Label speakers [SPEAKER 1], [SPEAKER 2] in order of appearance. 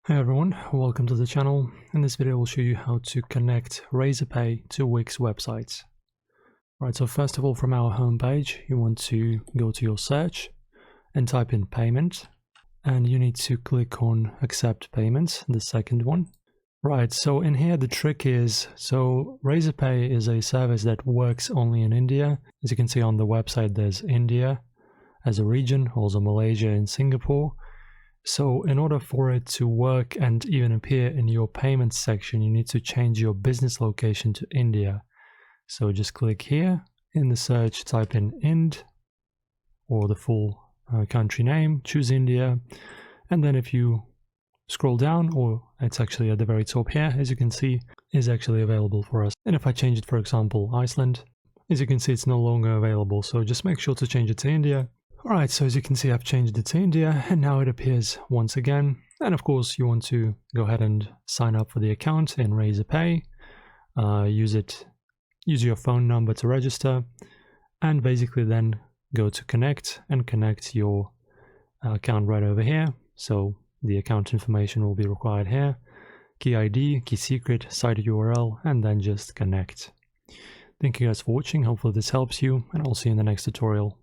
[SPEAKER 1] Hey everyone, welcome to the channel. In this video we'll show you how to connect Razorpay to Wix websites. Right, so first of all, from our home page you want to go to your search and type in payment, and you need to click on accept payments, the second one. Right, so in here the trick is, so Razorpay is a service that works only in India. As you can see on the website, there's India as a region, also Malaysia and Singapore. So in order for it to work and even appear in your payments section, you need to change your business location to India. So just click here in the search, type in Ind or the full country name, choose India, and then if you scroll down, or it's actually at the very top here, as you can see, is actually available for us. And if I change it, for example, Iceland, as you can see, it's no longer available. So just make sure to change it to India. Alright, so as you can see, I've changed it to India and now it appears once again. And of course, you want to go ahead and sign up for the account in Razorpay. Use your phone number to register, and basically then go to connect and connect your account right over here. So the account information will be required here. Key ID, key secret, site URL, and then just connect. Thank you guys for watching. Hopefully this helps you, and I'll see you in the next tutorial.